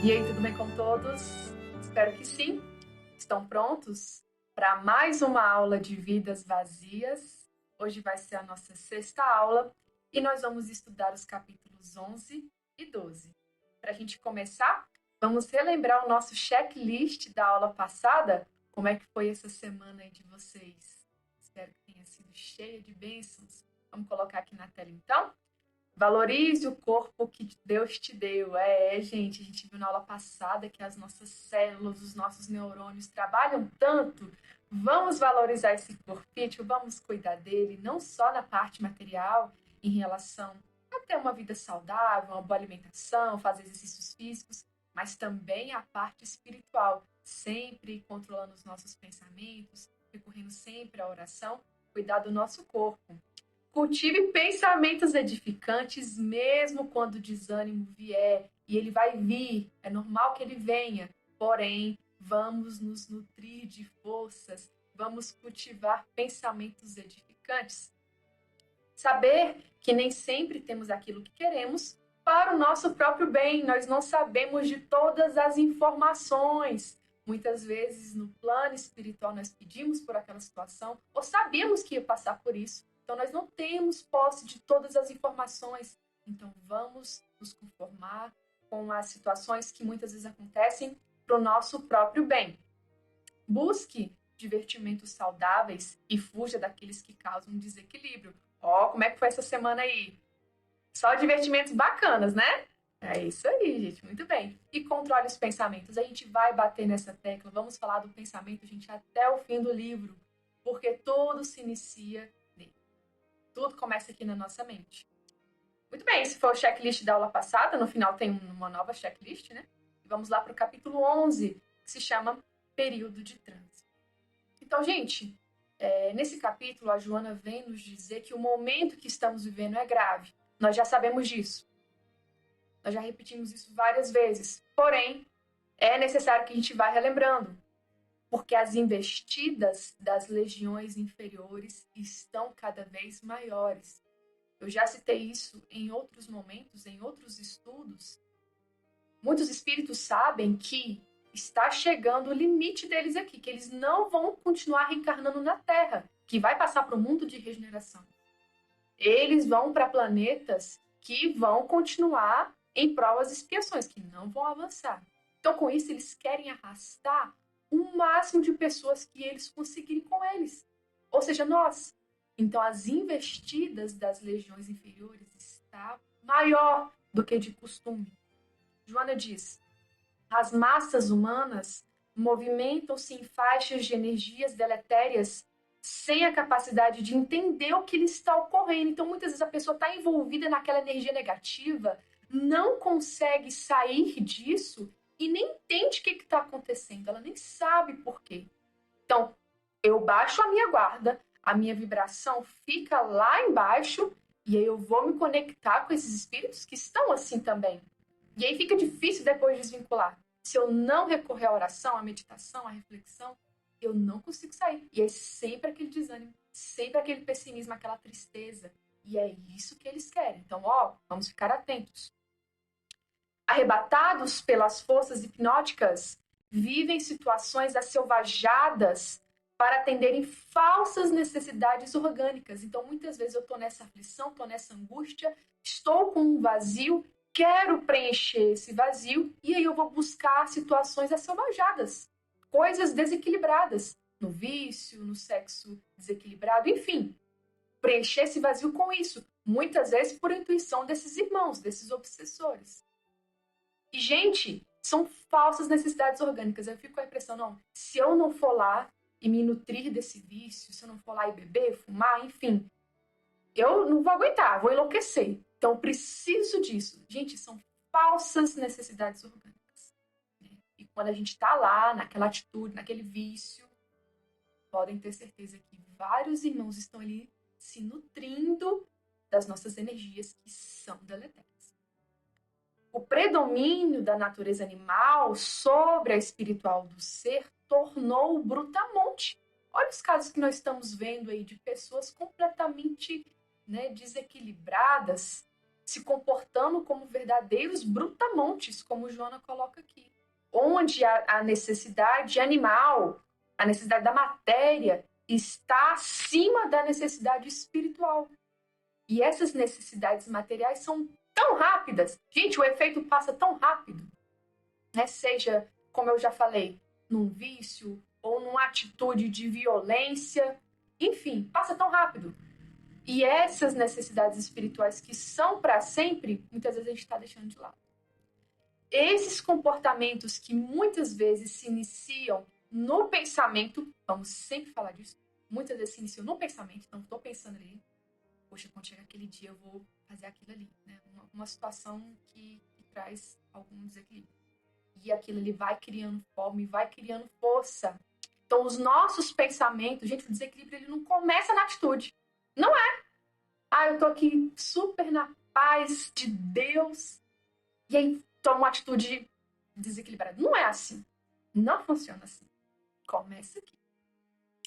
E aí, tudo bem com todos? Espero que sim. Estão prontos para mais uma aula de vidas vazias? Hoje vai ser a nossa sexta aula e nós vamos estudar os capítulos 11 e 12. Para a gente começar, vamos relembrar o nosso checklist da aula passada. Como é que foi essa semana aí de vocês? Espero que tenha sido cheia de bênçãos. Vamos colocar aqui na tela então? Valorize o corpo que Deus te deu. Gente, a gente viu na aula passada que as nossas células, os nossos neurônios trabalham tanto. Vamos valorizar esse corpício, vamos cuidar dele, não só na parte material, em relação a ter uma vida saudável, uma boa alimentação, fazer exercícios físicos, mas também a parte espiritual, sempre controlando os nossos pensamentos, recorrendo sempre à oração, cuidar do nosso corpo. Cultive pensamentos edificantes, mesmo quando o desânimo vier, e ele vai vir, é normal que ele venha, porém, vamos nos nutrir de forças, vamos cultivar pensamentos edificantes. Saber que nem sempre temos aquilo que queremos para o nosso próprio bem, nós não sabemos de todas as informações. Muitas vezes, no plano espiritual, nós pedimos por aquela situação, ou sabemos que ia passar por isso. Então, nós não temos posse de todas as informações. Então, vamos nos conformar com as situações que muitas vezes acontecem para o nosso próprio bem. Busque divertimentos saudáveis e fuja daqueles que causam desequilíbrio. Como é que foi essa semana aí? Só divertimentos bacanas, né? É isso aí, gente. Muito bem. E controle os pensamentos. A gente vai bater nessa tecla. Vamos falar do pensamento, gente, até o fim do livro. Porque tudo se inicia nele. Tudo começa aqui na nossa mente. Muito bem, esse foi o checklist da aula passada. No final tem uma nova checklist, né? E vamos lá para o capítulo 11, que se chama Período de Trânsito. Então, gente, nesse capítulo, a Joana vem nos dizer que o momento que estamos vivendo é grave. Nós já sabemos disso. Nós já repetimos isso várias vezes. Porém, é necessário que a gente vá relembrando. Porque as investidas das legiões inferiores estão cada vez maiores. Eu já citei isso em outros momentos, em outros estudos. Muitos espíritos sabem que está chegando o limite deles aqui, que eles não vão continuar reencarnando na Terra, que vai passar para o mundo de regeneração. Eles vão para planetas que vão continuar em provas e expiações, que não vão avançar. Então, com isso, eles querem arrastar o máximo de pessoas que eles conseguirem com eles. Ou seja, nós. Então, as investidas das legiões inferiores está maior do que de costume. Joana diz: as massas humanas movimentam-se em faixas de energias deletérias sem a capacidade de entender o que lhe está ocorrendo. Então, muitas vezes a pessoa está envolvida naquela energia negativa, não consegue sair disso e nem entende o que está acontecendo. Ela nem sabe por quê. Então, eu baixo a minha guarda, a minha vibração fica lá embaixo e aí eu vou me conectar com esses espíritos que estão assim também. E aí fica difícil depois desvincular. Se eu não recorrer à oração, à meditação, à reflexão, eu não consigo sair. E é sempre aquele desânimo, sempre aquele pessimismo, aquela tristeza. E é isso que eles querem. Então, vamos ficar atentos. Arrebatados pelas forças hipnóticas, vivem situações asselvajadas para atenderem falsas necessidades orgânicas. Então, muitas vezes eu estou nessa aflição, estou nessa angústia, estou com um vazio, quero preencher esse vazio e aí eu vou buscar situações asselvajadas, coisas desequilibradas, no vício, no sexo desequilibrado, enfim. Preencher esse vazio com isso, muitas vezes por intuição desses irmãos, desses obsessores. E, gente, são falsas necessidades orgânicas. Eu fico com a impressão, não, se eu não for lá e me nutrir desse vício, se eu não for lá e beber, fumar, enfim, eu não vou aguentar, vou enlouquecer. Então, eu preciso disso. Gente, são falsas necessidades orgânicas. E quando a gente está lá, naquela atitude, naquele vício, podem ter certeza que vários irmãos estão ali se nutrindo das nossas energias que são deletérias. O predomínio da natureza animal sobre a espiritual do ser tornou-o brutamonte. Olha os casos que nós estamos vendo aí de pessoas completamente desequilibradas, se comportando como verdadeiros brutamontes, como Joana coloca aqui, onde a necessidade animal, a necessidade da matéria, está acima da necessidade espiritual. E essas necessidades materiais são tão rápidas. Gente, o efeito passa tão rápido, né? Seja, como eu já falei, num vício ou numa atitude de violência. Enfim, passa tão rápido. E essas necessidades espirituais que são para sempre, muitas vezes a gente está deixando de lado. Esses comportamentos que muitas vezes se iniciam no pensamento, vamos sempre falar disso, muitas vezes se iniciam no pensamento, então estou pensando ali, poxa, quando chegar aquele dia eu vou fazer aquilo ali, né? Uma situação que traz algum desequilíbrio. E aquilo ali vai criando forma, vai criando força. Então, os nossos pensamentos, gente, o desequilíbrio ele não começa na atitude. Não é. Ah, eu tô aqui super na paz de Deus e aí tomo uma atitude desequilibrada. Não é assim. Não funciona assim. Começa aqui.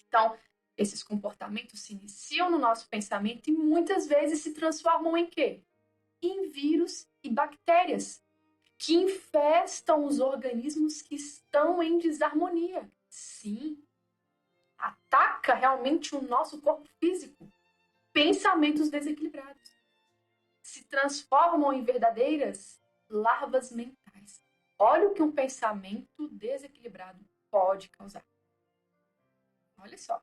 Então, esses comportamentos se iniciam no nosso pensamento e muitas vezes se transformam em quê? Em vírus e bactérias que infestam os organismos que estão em desarmonia. Sim, ataca realmente o nosso corpo físico. Pensamentos desequilibrados se transformam em verdadeiras larvas mentais. Olha o que um pensamento desequilibrado pode causar. Olha só.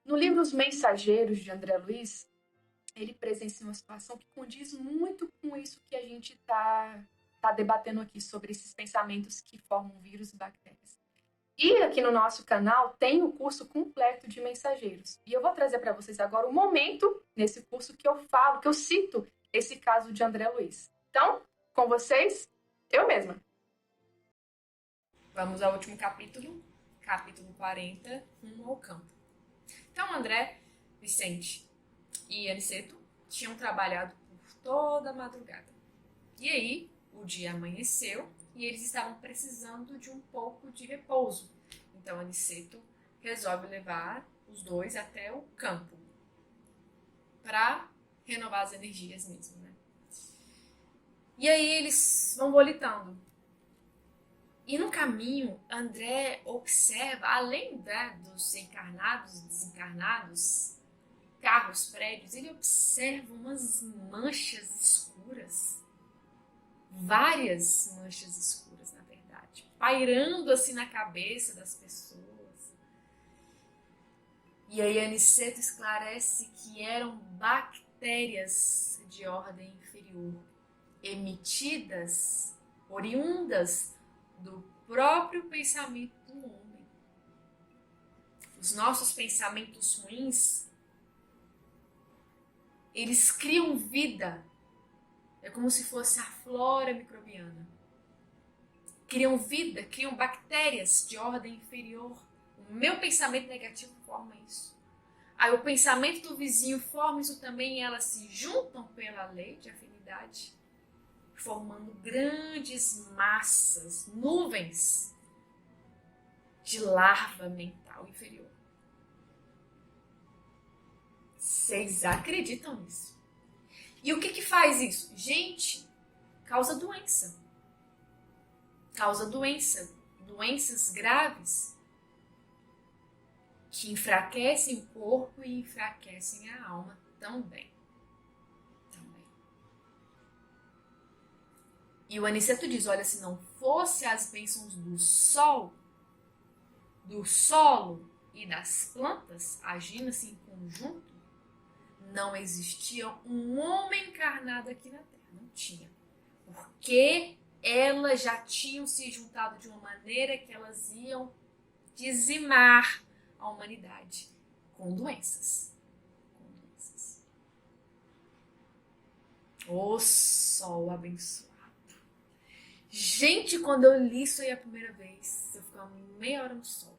No livro Os Mensageiros, de André Luiz, ele presencia uma situação que condiz muito com isso que a gente está debatendo aqui, sobre esses pensamentos que formam vírus e bactérias. E aqui no nosso canal tem o curso completo de mensageiros. E eu vou trazer para vocês agora um momento nesse curso que eu falo, que eu cito esse caso de André Luiz. Então, com vocês, eu mesma. Vamos ao último capítulo 40, Rumo ao Campo. Então, André, Vicente e Aniceto tinham trabalhado por toda a madrugada. E aí, o dia amanheceu e eles estavam precisando de um pouco de repouso. Então, Aniceto resolve levar os dois até o campo para renovar as energias mesmo, né? E aí eles vão volitando. E no caminho, André observa, além dos encarnados e desencarnados, carros, prédios, ele observa umas manchas escuras. Várias manchas escuras, na verdade, pairando assim na cabeça das pessoas. E aí Aniceto esclarece que eram bactérias de ordem inferior, emitidas, oriundas do próprio pensamento do homem. Os nossos pensamentos ruins, eles criam vida. É como se fosse a flora microbiana. Criam vida, criam bactérias de ordem inferior. O meu pensamento negativo forma isso. Aí o pensamento do vizinho forma isso também e elas se juntam pela lei de afinidade, formando grandes massas, nuvens de larva mental inferior. Vocês acreditam nisso? E o que faz isso? Gente, causa doença. Causa doença. Doenças graves que enfraquecem o corpo e enfraquecem a alma também. E o Aniceto diz, olha, se não fosse as bênçãos do sol, do solo e das plantas agindo assim em conjunto, não existia um homem encarnado aqui na Terra. Não tinha. Porque elas já tinham se juntado de uma maneira que elas iam dizimar a humanidade com doenças. O sol abençoado. Gente, quando eu li isso aí a primeira vez, eu ficava meia hora no sol.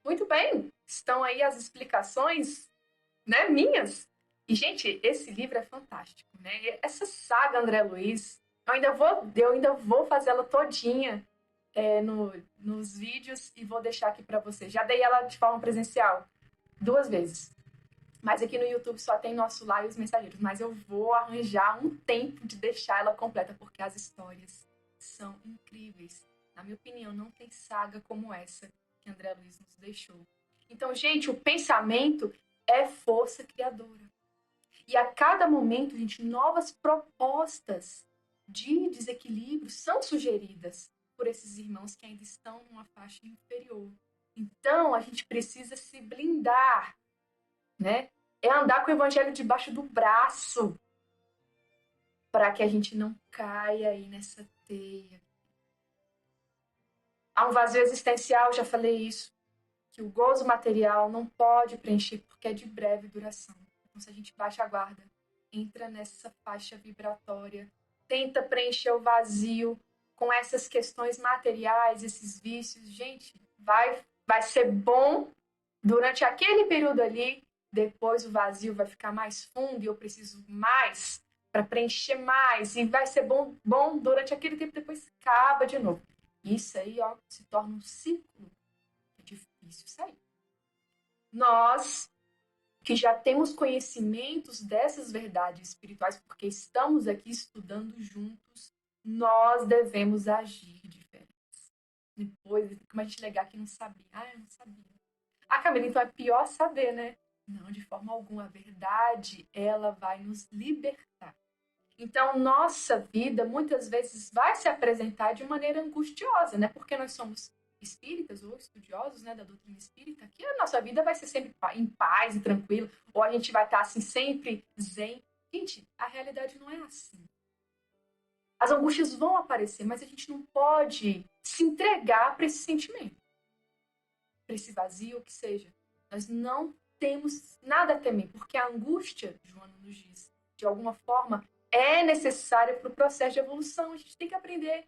Muito bem. Estão aí as explicações, né, minhas. E, gente, esse livro é fantástico, né? Essa saga André Luiz, eu ainda vou fazer ela todinha nos vídeos e vou deixar aqui para vocês. Já dei ela de forma presencial 2 vezes. Mas aqui no YouTube só tem nosso lar e os mensageiros. Mas eu vou arranjar um tempo de deixar ela completa, porque as histórias são incríveis. Na minha opinião, não tem saga como essa que André Luiz nos deixou. Então, gente, o pensamento é força criadora. E a cada momento, gente, novas propostas de desequilíbrio são sugeridas por esses irmãos que ainda estão numa faixa inferior. Então, a gente precisa se blindar, né? É andar com o evangelho debaixo do braço para que a gente não caia aí nessa teia. Há um vazio existencial, já falei isso, que o gozo material não pode preencher porque é de breve duração. Então, se a gente baixa a guarda, entra nessa faixa vibratória, tenta preencher o vazio com essas questões materiais, esses vícios, gente, vai ser bom durante aquele período ali, depois o vazio vai ficar mais fundo e eu preciso mais para preencher mais, e vai ser bom durante aquele tempo, depois acaba de novo. Isso aí, ó, se torna um ciclo. É difícil sair. Nós que já temos conhecimentos dessas verdades espirituais, porque estamos aqui estudando juntos, nós devemos agir diferente. Depois, como a gente negar que não sabia. Eu não sabia. Camila, então é pior saber, né? Não, de forma alguma. A verdade, ela vai nos libertar. Então, nossa vida, muitas vezes, vai se apresentar de maneira angustiosa, né? Porque nós somos espíritas ou estudiosos, né, da doutrina espírita, que a nossa vida vai ser sempre em paz e tranquila, ou a gente vai estar, assim, sempre zen. Gente, a realidade não é assim. As angústias vão aparecer, mas a gente não pode se entregar para esse sentimento, para esse vazio, o que seja. Nós não temos nada a temer, porque a angústia, Joana nos diz, de alguma forma, é necessária para o processo de evolução. A gente tem que aprender,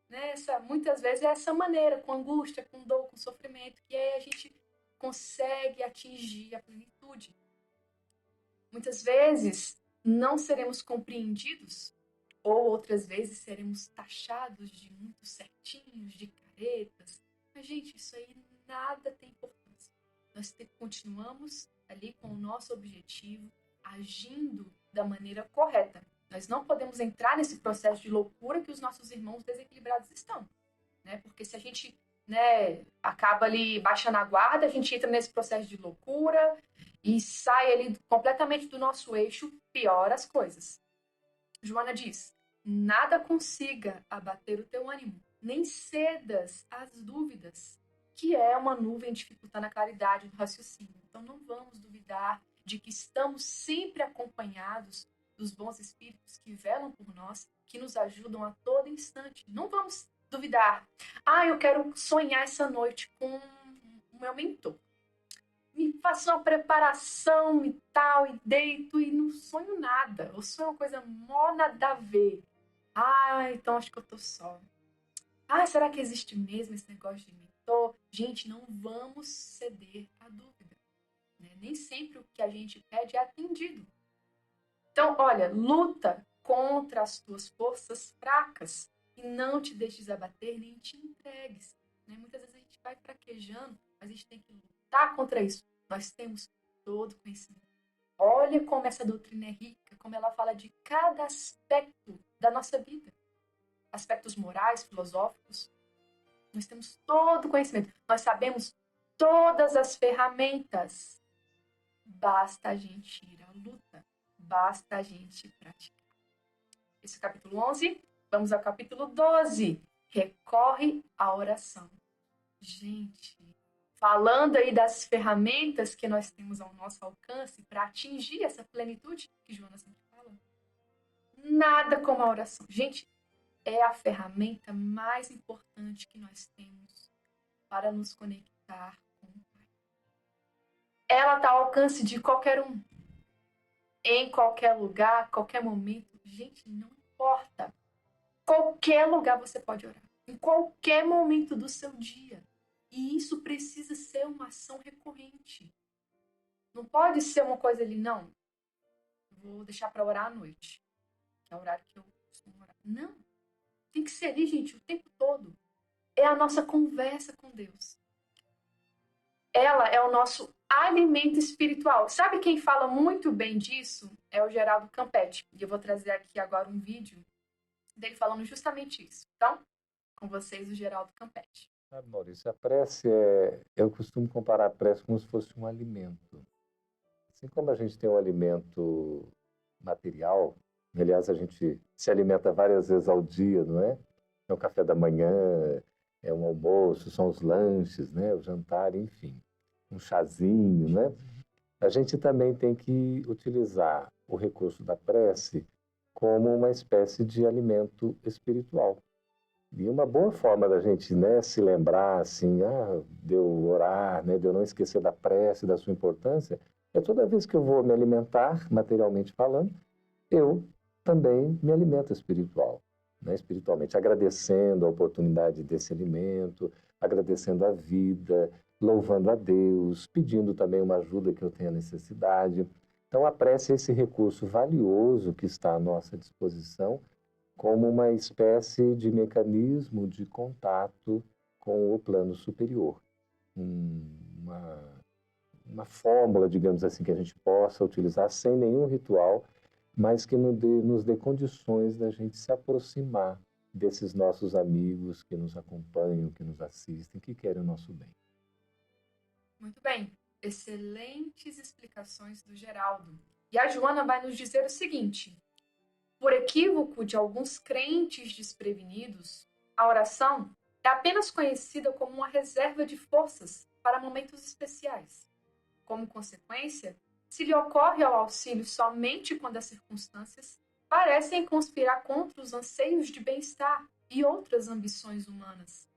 né? Muitas vezes é essa maneira, com angústia, com dor, com sofrimento, que aí a gente consegue atingir a plenitude. Muitas vezes não seremos compreendidos, ou outras vezes seremos taxados de muito certinhos, de caretas. Mas, gente, isso aí nada tem importância. Nós continuamos ali com o nosso objetivo, agindo da maneira correta. Nós não podemos entrar nesse processo de loucura que os nossos irmãos desequilibrados estão, né? Porque se a gente, né, acaba ali baixando a guarda, a gente entra nesse processo de loucura e sai ali completamente do nosso eixo, piora as coisas. Joana diz: nada consiga abater o teu ânimo, nem cedas às dúvidas, que é uma nuvem dificultando a claridade do raciocínio. Então não vamos duvidar de que estamos sempre acompanhados dos bons espíritos que velam por nós, que nos ajudam a todo instante. Não vamos duvidar. Eu quero sonhar essa noite com o meu mentor. Me faço uma preparação e tal, e deito e não sonho nada. Eu sonho uma coisa mó nada a ver. Então acho que eu tô só. Será que existe mesmo esse negócio de mentor? Gente, não vamos ceder à dúvida, né? Nem sempre o que a gente pede é atendido. Então, olha, luta contra as tuas forças fracas e não te deixes abater nem te entregues, né? Muitas vezes a gente vai fraquejando, mas a gente tem que lutar contra isso. Nós temos todo conhecimento. Olha como essa doutrina é rica, como ela fala de cada aspecto da nossa vida. Aspectos morais, filosóficos. Nós temos todo o conhecimento. Nós sabemos todas as ferramentas. Basta a gente ir à luta. Basta a gente praticar. Esse é o capítulo 11. Vamos ao capítulo 12. Recorre à oração. Gente, falando aí das ferramentas que nós temos ao nosso alcance para atingir essa plenitude que Joana sempre fala. Nada como a oração. Gente, é a ferramenta mais importante que nós temos para nos conectar com o Pai. Ela está ao alcance de qualquer um. Em qualquer lugar, qualquer momento. Gente, não importa. Qualquer lugar você pode orar. Em qualquer momento do seu dia. E isso precisa ser uma ação recorrente. Não pode ser uma coisa ali, não. Vou deixar para orar à noite. Que é o horário que eu costumo orar. Não. Tem que ser ali, gente, o tempo todo. É a nossa conversa com Deus. Ela é o nosso alimento espiritual. Sabe quem fala muito bem disso? É o Geraldo Campetti. E eu vou trazer aqui agora um vídeo dele falando justamente isso. Então, com vocês, o Geraldo Campetti. Sabe, Maurício, a prece eu costumo comparar a prece como se fosse um alimento. Assim como a gente tem um alimento material, aliás, a gente se alimenta várias vezes ao dia, não é? É o café da manhã, é um almoço, são os lanches, né? O jantar, enfim, um chazinho, né? A gente também tem que utilizar o recurso da prece como uma espécie de alimento espiritual. E uma boa forma da gente, né, se lembrar, assim, de eu orar, né, de eu não esquecer da prece, da sua importância, é toda vez que eu vou me alimentar, materialmente falando, eu também me alimento espiritualmente, agradecendo a oportunidade desse alimento, agradecendo a vida, louvando a Deus, pedindo também uma ajuda que eu tenha necessidade. Então, a prece é esse recurso valioso que está à nossa disposição como uma espécie de mecanismo de contato com o plano superior. Uma fórmula, digamos assim, que a gente possa utilizar sem nenhum ritual, mas que nos dê condições da gente se aproximar desses nossos amigos que nos acompanham, que nos assistem, que querem o nosso bem. Muito bem. Excelentes explicações do Geraldo. E a Joana vai nos dizer o seguinte: por equívoco de alguns crentes desprevenidos, a oração é apenas conhecida como uma reserva de forças para momentos especiais. Como consequência, se lhe ocorre ao auxílio somente quando as circunstâncias parecem conspirar contra os anseios de bem-estar e outras ambições humanas.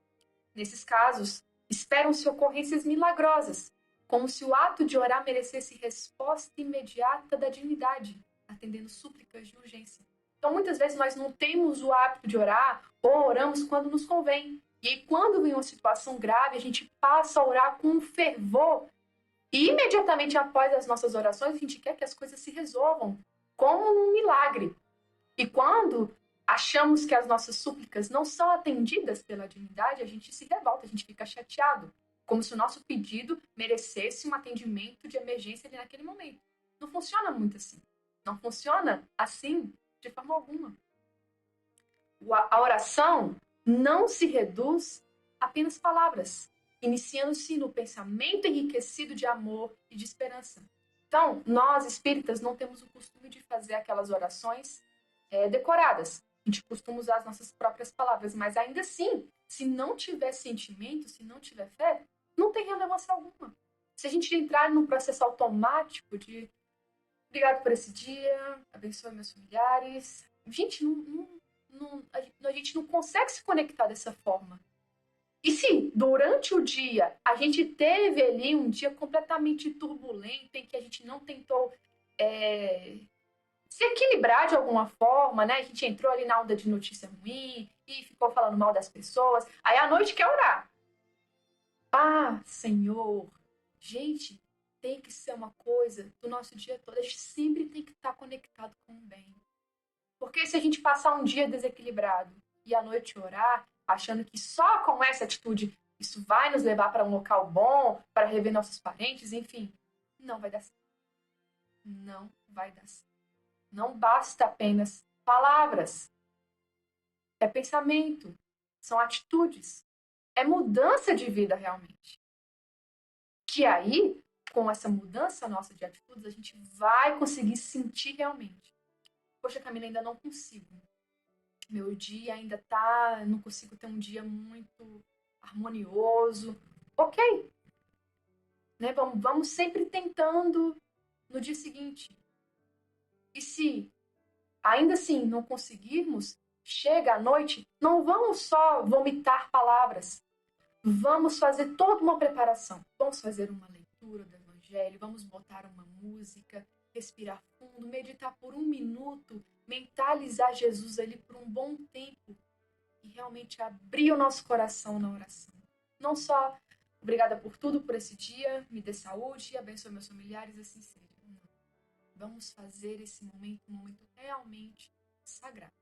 Nesses casos, esperam-se ocorrências milagrosas, como se o ato de orar merecesse resposta imediata da divindade, atendendo súplicas de urgência. Então, muitas vezes nós não temos o hábito de orar ou oramos quando nos convém. E aí, quando vem uma situação grave, a gente passa a orar com um fervor. E imediatamente após as nossas orações, a gente quer que as coisas se resolvam, como num milagre. E quando achamos que as nossas súplicas não são atendidas pela divindade, a gente se revolta, a gente fica chateado, como se o nosso pedido merecesse um atendimento de emergência ali naquele momento. Não funciona muito assim. Não funciona assim de forma alguma. A oração não se reduz a apenas palavras, iniciando-se no pensamento enriquecido de amor e de esperança. Então, nós espíritas não temos o costume de fazer aquelas orações decoradas. A gente costuma usar as nossas próprias palavras, mas ainda assim, se não tiver sentimento, se não tiver fé, não tem relevância alguma. Se a gente entrar num processo automático de obrigado por esse dia, abençoe meus familiares, a gente a gente não consegue se conectar dessa forma. E se durante o dia a gente teve ali um dia completamente turbulento, em que a gente não tentou se equilibrar de alguma forma, né? A gente entrou ali na onda de notícia ruim e ficou falando mal das pessoas. Aí à noite quer orar. Ah, Senhor, gente, tem que ser uma coisa do nosso dia todo. A gente sempre tem que estar conectado com o bem. Porque se a gente passar um dia desequilibrado e à noite orar, achando que só com essa atitude isso vai nos levar para um local bom, para rever nossos parentes, enfim, não vai dar certo. Não vai dar certo. Não basta apenas palavras. É pensamento, são atitudes, é mudança de vida realmente. Que aí, com essa mudança nossa de atitudes, a gente vai conseguir sentir realmente. Poxa, Camila, ainda não consigo. Meu dia ainda tá, não consigo ter um dia muito harmonioso. Ok, né? Vamos sempre tentando no dia seguinte. E se ainda assim não conseguirmos, chega à noite, não vamos só vomitar palavras. Vamos fazer toda uma preparação. Vamos fazer uma leitura do Evangelho, vamos botar uma música, respirar fundo, meditar por 1 minuto, mentalizar Jesus ali por um bom tempo e realmente abrir o nosso coração na oração. Não só obrigada por tudo, por esse dia, me dê saúde, abençoe meus familiares, assim seja. Não. Vamos fazer esse momento um momento realmente sagrado.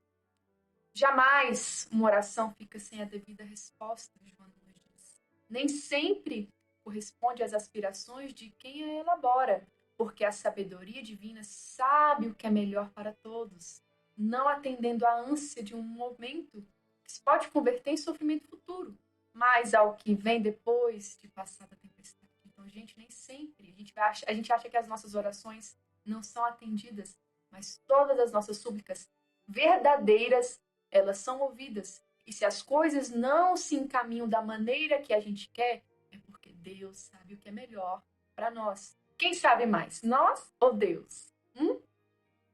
Jamais uma oração fica sem a devida resposta, Joana nos diz. Nem sempre corresponde às aspirações de quem a elabora, porque a sabedoria divina sabe o que é melhor para todos, não atendendo à ânsia de um momento que se pode converter em sofrimento futuro, mas ao que vem depois de passada a tempestade. Então, gente, nem sempre a gente acha que as nossas orações não são atendidas, mas todas as nossas súplicas verdadeiras, elas são ouvidas. E se as coisas não se encaminham da maneira que a gente quer, é porque Deus sabe o que é melhor para nós. Quem sabe mais, nós ou Deus?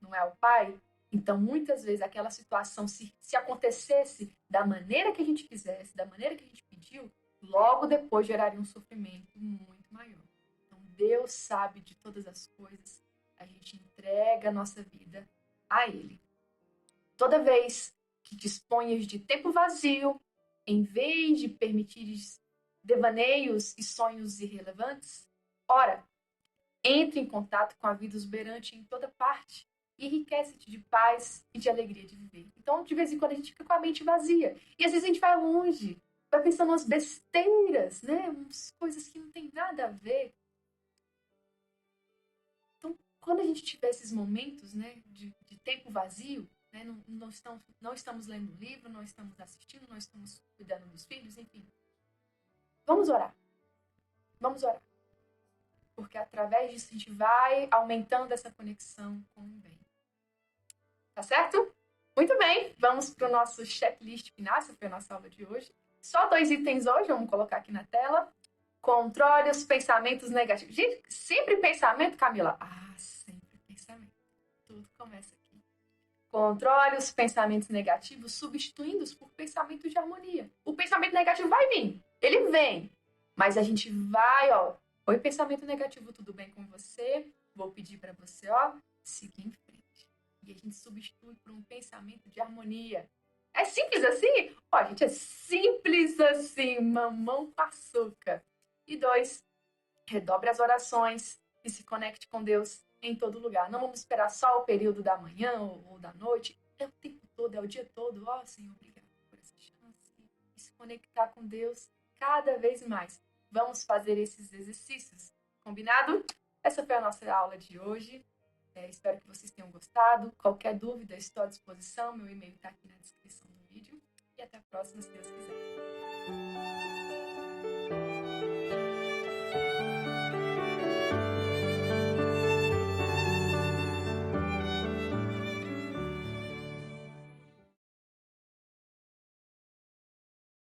Não é o Pai? Então, muitas vezes, aquela situação, se acontecesse da maneira que a gente quisesse, da maneira que a gente pediu, logo depois geraria um sofrimento muito maior. Então, Deus sabe de todas as coisas. A gente entrega a nossa vida a Ele. Toda vez que disponhas de tempo vazio, em vez de permitir devaneios e sonhos irrelevantes, ora, entre em contato com a vida exuberante em toda parte e enriquece-te de paz e de alegria de viver. Então, de vez em quando, a gente fica com a mente vazia. E às vezes a gente vai longe, vai pensando umas besteiras, né? Umas coisas que não tem nada a ver. Então, quando a gente tiver esses momentos, né, de tempo vazio, né, não estamos lendo um livro, não estamos assistindo, não estamos cuidando dos filhos, enfim. Vamos orar. Vamos orar. Porque através disso a gente vai aumentando essa conexão com o bem. Tá certo? Muito bem, vamos para o nosso checklist final. Essa foi a nossa aula de hoje. Só 2 itens hoje, vamos colocar aqui na tela. Controle os pensamentos negativos. Gente, sempre pensamento, Camila? Ah, sempre pensamento. Tudo começa aqui. Controle os pensamentos negativos, substituindo-os por pensamentos de harmonia. O pensamento negativo vai vir, ele vem. Mas a gente vai, oi, pensamento negativo, tudo bem com você? Vou pedir para você, seguir em frente. E a gente substitui por um pensamento de harmonia. É simples assim? Gente, é simples assim, mamão com açúcar. E 2, redobre as orações e se conecte com Deus em todo lugar. Não vamos esperar só o período da manhã ou da noite. É o tempo todo, é o dia todo. Senhor, obrigado por essa chance. E se conectar com Deus cada vez mais. Vamos fazer esses exercícios. Combinado? Essa foi a nossa aula de hoje. Espero que vocês tenham gostado. Qualquer dúvida, estou à disposição. Meu e-mail está aqui na descrição do vídeo. E até a próxima, se Deus quiser.